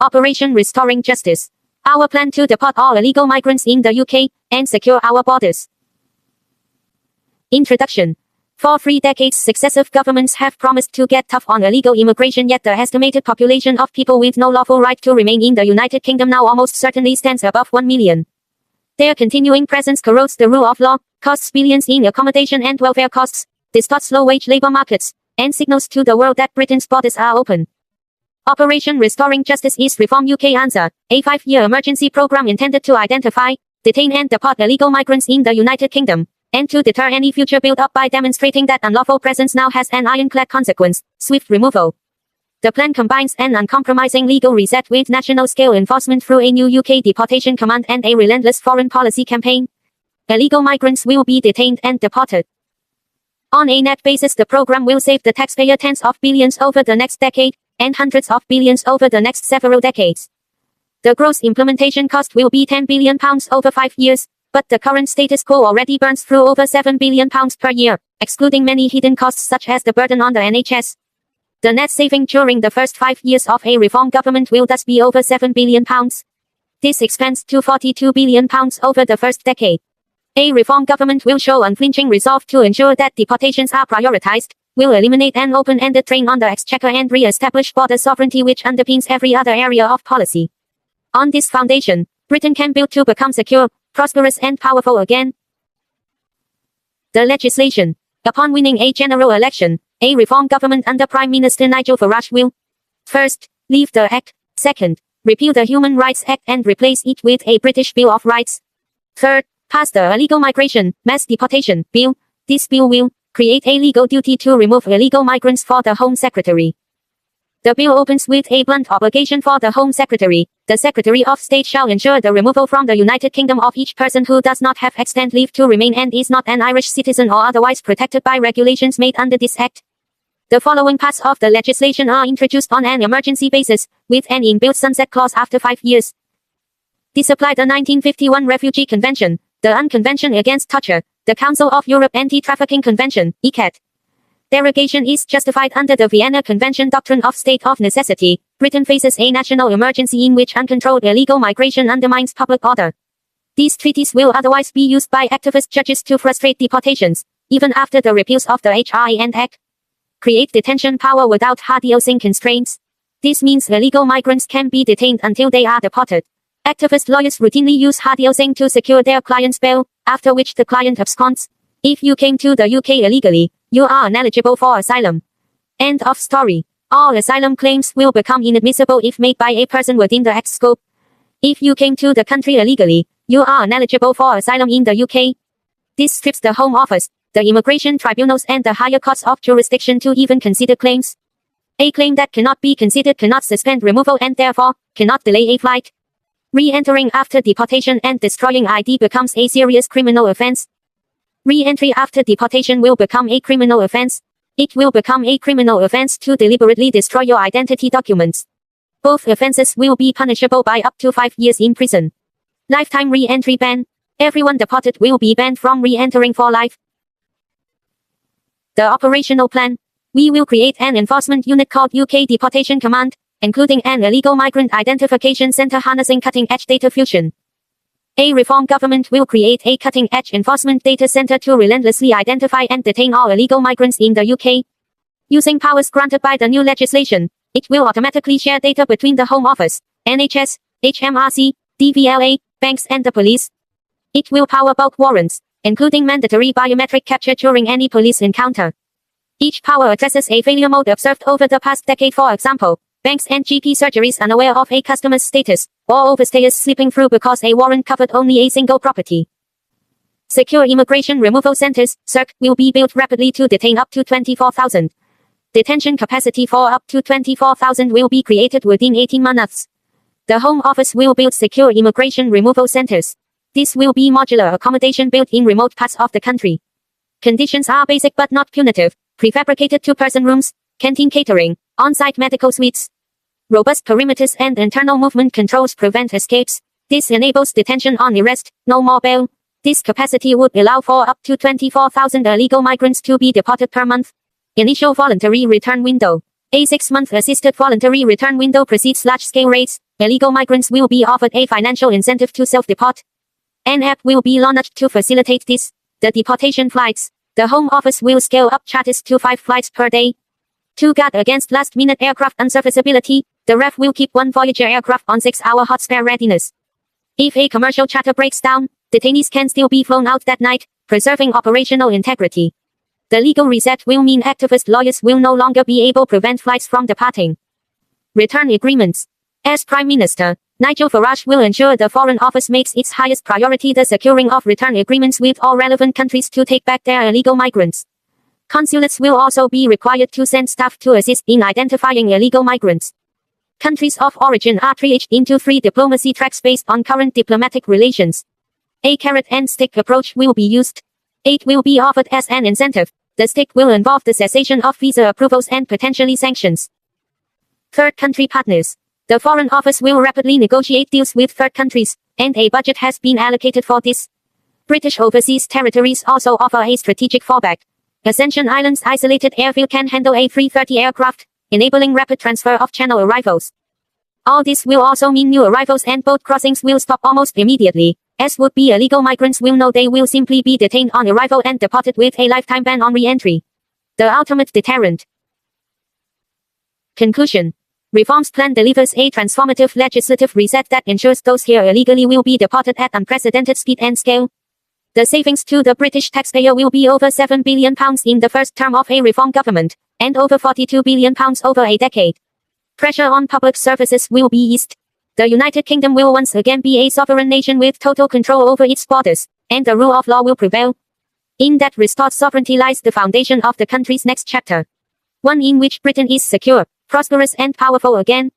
Operation Restoring Justice. Our plan to deport all illegal migrants in the UK and secure our borders. Introduction. For 3 decades, successive governments have promised to get tough on illegal immigration, yet the estimated population of people with no lawful right to remain in the United Kingdom now almost certainly stands above 1 million. Their continuing presence corrodes the rule of law, costs billions in accommodation and welfare costs, distorts low-wage labor markets, and signals to the world that Britain's borders are open. Operation Restoring Justice is Reform UK Answer, a 5-year emergency program intended to identify, detain and deport illegal migrants in the United Kingdom, and to deter any future build-up by demonstrating that unlawful presence now has an ironclad consequence: swift removal. The plan combines an uncompromising legal reset with national-scale enforcement through a new UK deportation command and a relentless foreign policy campaign. Illegal migrants will be detained and deported. On a net basis, the program will save the taxpayer tens of billions over the next decade, and hundreds of billions over the next several decades. The gross implementation cost will be £10 billion over 5 years, but the current status quo already burns through over £7 billion per year, excluding many hidden costs such as the burden on the NHS. The net saving during the first 5 years of a reform government will thus be over £7 billion. This expands to £42 billion over the first decade. A reform government will show unflinching resolve to ensure that deportations are prioritized, will eliminate an open-ended drain on the exchequer and re-establish border sovereignty which underpins every other area of policy. On this foundation, Britain can build to become secure, prosperous and powerful again. The legislation. Upon winning a general election, a reform government under Prime Minister Nigel Farage will: first, leave the Act; second, repeal the Human Rights Act and replace it with a British Bill of Rights; third, pass the Illegal Migration, Mass Deportation Bill. This bill will create a legal duty to remove illegal migrants for the Home Secretary. The bill opens with a blunt obligation for the Home Secretary. The Secretary of State shall ensure the removal from the United Kingdom of each person who does not have extant leave to remain and is not an Irish citizen or otherwise protected by regulations made under this Act. The following parts of the legislation are introduced on an emergency basis, with an inbuilt sunset clause after 5 years. Disapply the 1951 Refugee Convention, the Unconvention Against Torture, the Council of Europe Anti-Trafficking Convention, ICAT. Derogation is justified under the Vienna Convention doctrine of state of necessity. Britain faces a national emergency in which uncontrolled illegal migration undermines public order. These treaties will otherwise be used by activist judges to frustrate deportations, even after the repeals of the HRI and Act. Create detention power without hard-dosing constraints. This means illegal migrants can be detained until they are deported. Activist lawyers routinely use hard-dosing to secure their client's bail, after which the client absconds. If you came to the UK illegally, you are ineligible for asylum. End of story. All asylum claims will become inadmissible if made by a person within the Act's scope. If you came to the country illegally, you are ineligible for asylum in the UK. This strips the Home Office, the immigration tribunals and the higher courts of jurisdiction to even consider claims. A claim that cannot be considered cannot suspend removal and therefore, cannot delay a flight. Re-entering after deportation and destroying ID becomes a serious criminal offense. Re-entry after deportation will become a criminal offense. It will become a criminal offense to deliberately destroy your identity documents. Both offenses will be punishable by up to 5 years in prison. Lifetime re-entry ban. Everyone deported will be banned from re-entering for life. The operational plan. We will create an enforcement unit called UK Deportation Command, including an illegal migrant identification center harnessing cutting-edge data fusion. A reform government will create a cutting-edge enforcement data center to relentlessly identify and detain all illegal migrants in the UK. Using powers granted by the new legislation, it will automatically share data between the Home Office, NHS, HMRC, DVLA, banks and the police. It will power bulk warrants, including mandatory biometric capture during any police encounter. Each power addresses a failure mode observed over the past decade. For example, banks and GP surgeries unaware of a customer's status, or overstayers slipping through because a warrant covered only a single property. Secure Immigration Removal Centers, SIRC, will be built rapidly to detain up to 24,000. Detention capacity for up to 24,000 will be created within 18 months. The Home Office will build secure immigration removal centers. This will be modular accommodation built in remote parts of the country. Conditions are basic but not punitive: prefabricated two-person rooms, canteen catering, on-site medical suites. Robust perimeters and internal movement controls prevent escapes. This enables detention on arrest, no more bail. This capacity would allow for up to 24,000 illegal migrants to be deported per month. Initial voluntary return window. A 6-month assisted voluntary return window precedes large-scale raids, Illegal migrants will be offered a financial incentive to self-deport. An app will be launched to facilitate this. The deportation flights. The Home Office will scale up charters to 5 flights per day. To guard against last-minute aircraft unserviceability, the RAF will keep one Voyager aircraft on 6-hour hot spare readiness. If a commercial charter breaks down, detainees can still be flown out that night, preserving operational integrity. The legal reset will mean activist lawyers will no longer be able to prevent flights from departing. Return agreements. As Prime Minister, Nigel Farage will ensure the Foreign Office makes its highest priority the securing of return agreements with all relevant countries to take back their illegal migrants. Consulates will also be required to send staff to assist in identifying illegal migrants. Countries of origin are triaged into 3 diplomacy tracks based on current diplomatic relations. A carrot and stick approach will be used. Aid will be offered as an incentive. The stick will involve the cessation of visa approvals and potentially sanctions. Third country partners. The Foreign Office will rapidly negotiate deals with third countries, and a budget has been allocated for this. British overseas territories also offer a strategic fallback. Ascension Island's isolated airfield can handle a 330 aircraft, enabling rapid transfer of channel arrivals. All this will also mean new arrivals and boat crossings will stop almost immediately, as would-be illegal migrants will know they will simply be detained on arrival and deported with a lifetime ban on re-entry. The ultimate deterrent. Conclusion. Reforms plan delivers a transformative legislative reset that ensures those here illegally will be deported at unprecedented speed and scale. The savings to the British taxpayer will be over £7 billion in the first term of a reform government, and over £42 billion over a decade. Pressure on public services will be eased. The United Kingdom will once again be a sovereign nation with total control over its borders, and the rule of law will prevail. In that restored sovereignty lies the foundation of the country's next chapter. One in which Britain is secure, prosperous and powerful again,